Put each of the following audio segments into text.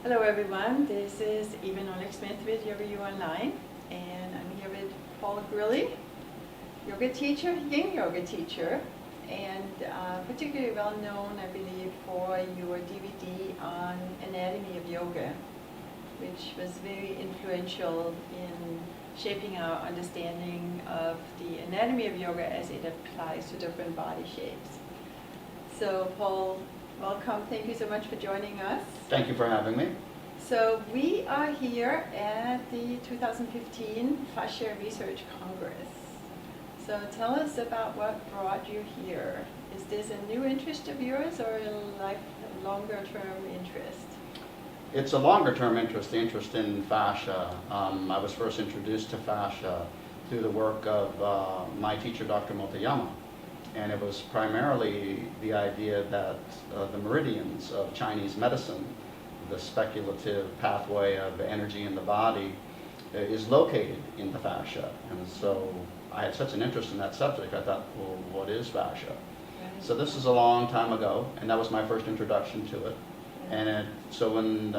Hello everyone, this is Yvonne Smith with YogaUOnline, and I'm here with Paul Grilley, yoga teacher, Yin Yoga teacher, and particularly well known, I believe, for your DVD on Anatomy of Yoga, which was very influential in shaping our understanding of the anatomy of yoga as it applies to different body shapes. So Paul, welcome. Thank you so much for joining us. Thank you for having me. So we are here at the 2015 Fascia Research Congress. So tell us about what brought you here. Is this a new interest of yours or a longer-term interest? It's a longer-term interest, the interest in fascia. I was first introduced to fascia through the work of my teacher, Dr. Motoyama. And it was primarily the idea that the meridians of Chinese medicine, the speculative pathway of energy in the body, is located in the fascia. And so I had such an interest in that subject, I thought, well, what is fascia? Right. So this is a long time ago, and that was my first introduction to it. And so when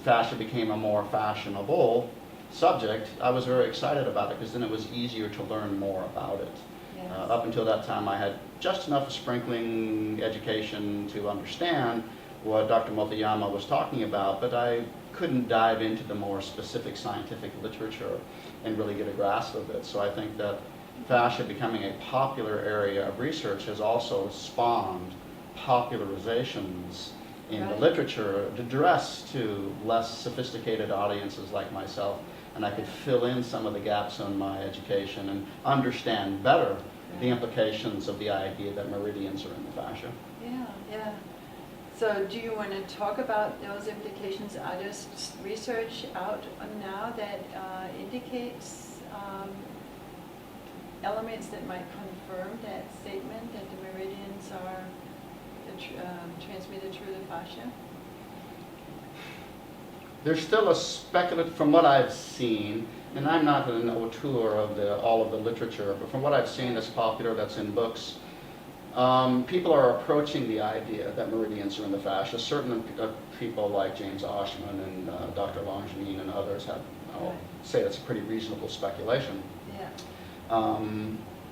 fascia became a more fashionable subject, I was very excited about it because then it was easier to learn more about it. Yes. Up until that time, I had just enough sprinkling education to understand what Dr. Motoyama was talking about, but I couldn't dive into the more specific scientific literature and really get a grasp of it. So I think that fascia becoming a popular area of research has also spawned popularizations in the Right. literature addressed to less sophisticated audiences like myself, and I could fill in some of the gaps in my education and understand better the implications of the idea that meridians are in the fascia. Yeah. So do you want to talk about those implications? Are there research out now that indicates elements that might confirm that statement that the meridians are transmitted through the fascia? There's still a speculative, from what I've seen, and I'm not an auteur of all of the literature, but from what I've seen that's popular, that's in books, people are approaching the idea that meridians are in the fascia. Certain people like James Oshman and Dr. Langevin and others have say that's a pretty reasonable speculation. Yeah.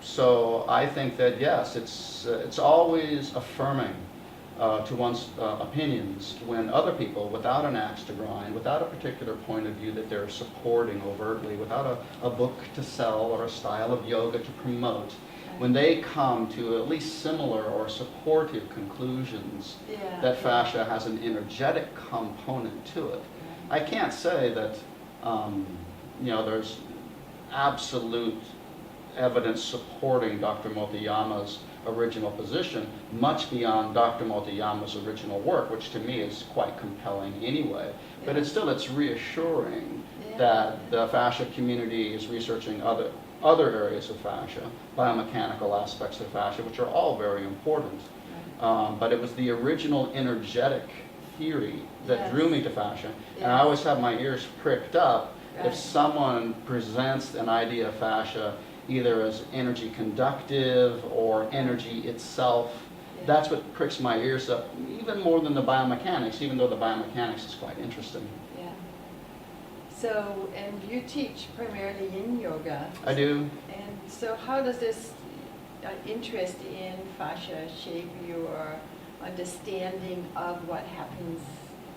So I think that yes, it's always affirming to one's opinions when other people, without an axe to grind, without a particular point of view that they're supporting overtly, without a book to sell or a style of yoga to promote, when they come to at least similar or supportive conclusions that fascia has an energetic component to it. I can't say that there's absolute evidence supporting Dr. Motoyama's original position, much beyond Dr. Motoyama's original work, which to me is quite compelling anyway. But it's reassuring that the fascia community is researching other areas of fascia, biomechanical aspects of fascia, which are all very important. But it was the original energetic theory that drew me to fascia. And I always have my ears pricked up if someone presents an idea of fascia either as energy conductive or energy itself. That's what pricks my ears up, even more than the biomechanics, even though the biomechanics is quite interesting. Yeah. So, and you teach primarily Yin Yoga. I do. And so how does this interest in fascia shape your understanding of what happens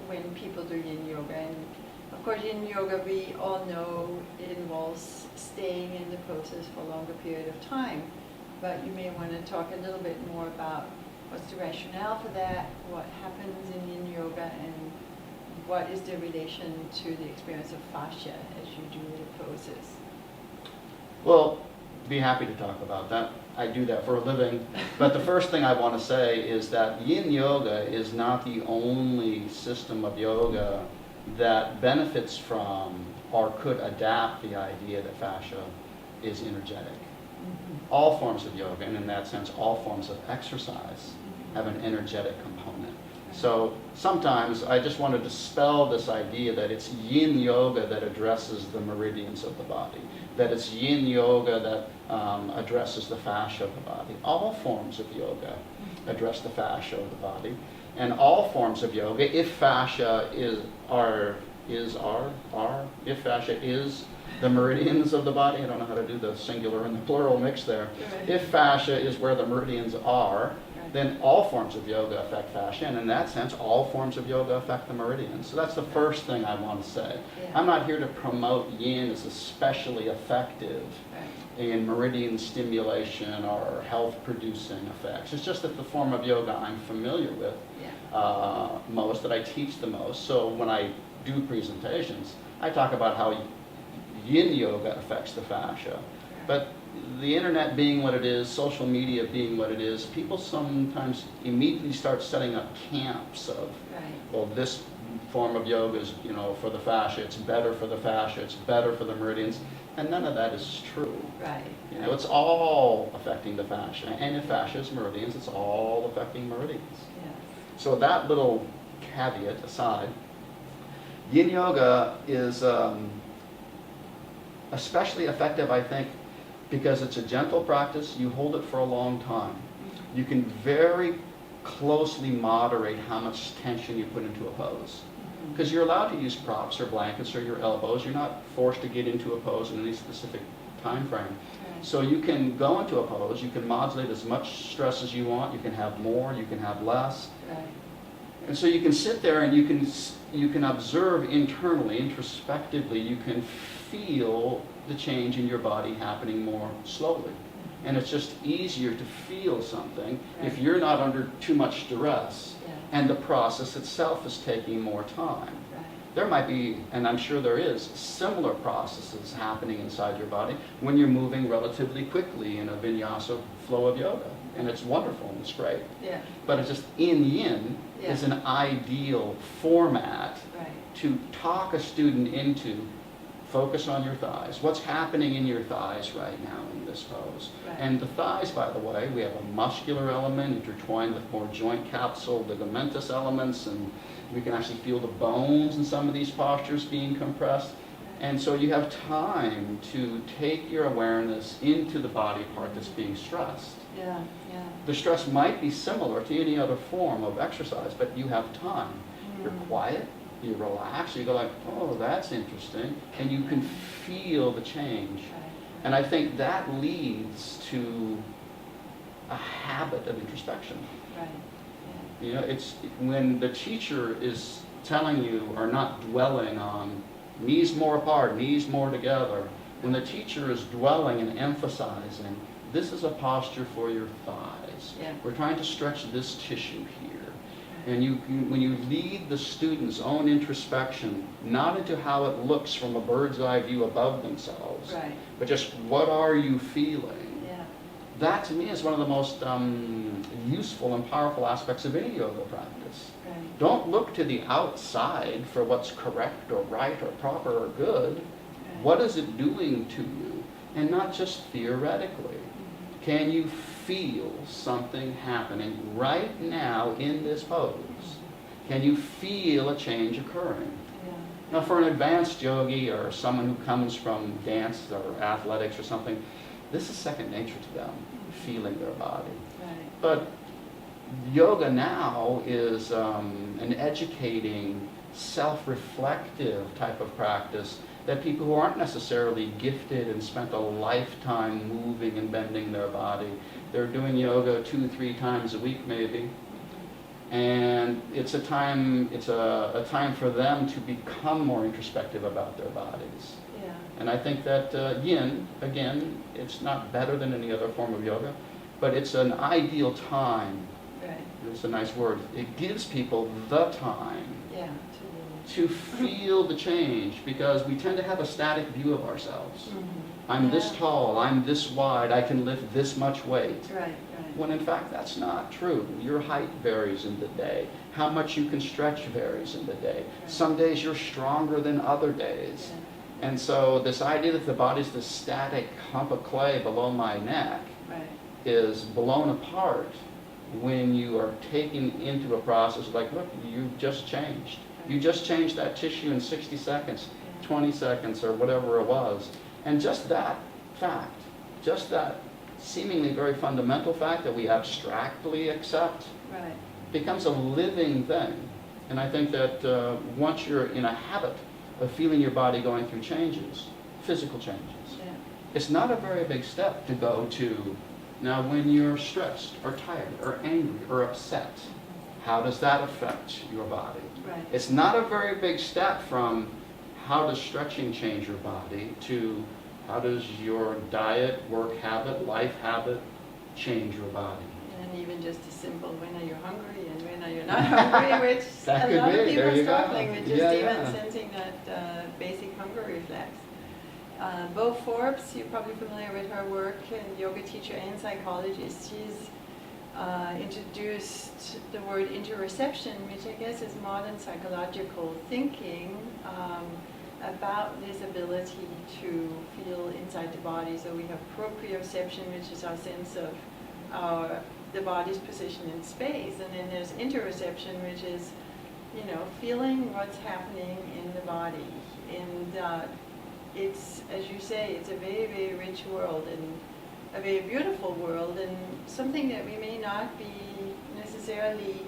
when people do Yin Yoga? And of course, Yin Yoga, we all know it involves staying in the poses for a longer period of time. But you may want to talk a little bit more about what's the rationale for that, what happens in Yin Yoga, and what is the relation to the experience of fascia as you do the poses. Well, be happy to talk about that. I do that for a living. But the first thing I want to say is that Yin Yoga is not the only system of yoga that benefits from or could adapt the idea that fascia is energetic. All forms of yoga, and in that sense, all forms of exercise have an energetic component. So sometimes I just want to dispel this idea that it's Yin Yoga that addresses the meridians of the body, that it's Yin Yoga that addresses the fascia of the body. All forms of yoga address the fascia of the body, and all forms of yoga, if fascia is the meridians of the body. I don't know how to do the singular and the plural mix there. If fascia is where the meridians are, then all forms of yoga affect fascia, and in that sense, all forms of yoga affect the meridians. So that's the first thing I want to say. I'm not here to promote yin as especially effective in meridian stimulation or health-producing effects. It's just that the form of yoga I'm familiar with most, that I teach the most. So when I do presentations, I talk about how yin yoga affects the fascia. But the internet being what it is, social media being what it is, people sometimes immediately start setting up camps of, well, this form of yoga is, for the fascia, it's better for the fascia, it's better for the meridians, and none of that is true. It's all affecting the fascia, and if fascia is meridians, it's all affecting meridians. So that little caveat aside, Yin Yoga is especially effective, I think, because it's a gentle practice. You hold it for a long time. You can very closely moderate how much tension you put into a pose. Because you're allowed to use props or blankets or your elbows. You're not forced to get into a pose in any specific time frame. So you can go into a pose, you can modulate as much stress as you want, you can have more, you can have less. And so you can sit there and you can observe internally, introspectively, you can feel the change in your body happening more slowly. And it's just easier to feel something if you're not under too much stress and the process itself is taking more time. There might be, and I'm sure there is, similar processes happening inside your body when you're moving relatively quickly in a vinyasa flow of yoga. And it's wonderful and it's great. But it's just in yin is an ideal format to talk a student into focus on your thighs. What's happening in your thighs right now in this pose? And the thighs, by the way, we have a muscular element intertwined with more joint capsule, ligamentous elements, and we can actually feel the bones in some of these postures being compressed. And so you have time to take your awareness into the body part that's being stressed. The stress might be similar to any other form of exercise, but you have time. You're quiet, you relax, you go like, oh, that's interesting, and you can feel the change. And I think that leads to a habit of introspection. It's when the teacher is telling you or not dwelling on knees more apart, knees more together, when the teacher is dwelling and emphasizing, this is a posture for your thighs. We're trying to stretch this tissue here. And when you lead the student's own introspection, not into how it looks from a bird's eye view above themselves, but just what are you feeling? That to me is one of the most useful and powerful aspects of any yoga practice. Don't look to the outside for what's correct or right or proper or good. What is it doing to you? And not just theoretically. Can you feel something happening right now in this pose? Can you feel a change occurring? Now for an advanced yogi or someone who comes from dance or athletics or something, this is second nature to them, feeling their body. But yoga now is an educating, self-reflective type of practice that people who aren't necessarily gifted and spent a lifetime moving and bending their body, they're doing yoga 2-3 times a week maybe, and it's a time for them to become more introspective about their bodies. And I think that yin, again, it's not better than any other form of yoga, but it's an ideal time. It's a nice word. It gives people the time to feel the change, because we tend to have a static view of ourselves. I'm this tall, I'm this wide, I can lift this much weight. When in fact that's not true. Your height varies in the day. How much you can stretch varies in the day. Some days you're stronger than other days. And so this idea that the body's this static hump of clay below my neck is blown apart when you are taken into a process like, look, you just changed. You just changed that tissue in 60 seconds, 20 seconds, or whatever it was. And just that fact, just that seemingly very fundamental fact that we abstractly accept, Right. becomes a living thing. And I think that once you're in a habit of feeling your body going through changes, physical changes, Yeah. it's not a very big step to go to, now when you're stressed or tired or angry or upset, how does that affect your body? Right. It's not a very big step from how does stretching change your body to how does your diet, work habit, life habit change your body. And even just a simple, when are you hungry and when are you not hungry, which That a could lot of be. people There are you go. struggling with, just Yeah, even yeah. sensing that basic hunger reflex. Bo Forbes, you're probably familiar with her work, and yoga teacher and psychologist. She's introduced the word interoception, which I guess is modern psychological thinking about this ability to feel inside the body. So we have proprioception, which is our sense of the body's position in space, and then there's interoception, which is, feeling what's happening in the body. And it's, as you say, it's a very, very rich world and a very beautiful world, and something that we may not be necessarily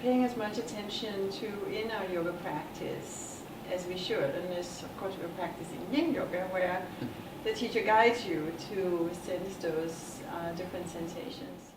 paying as much attention to in our yoga practice as we should, unless, of course, we're practicing Yin Yoga, where the teacher guides you to sense those different sensations.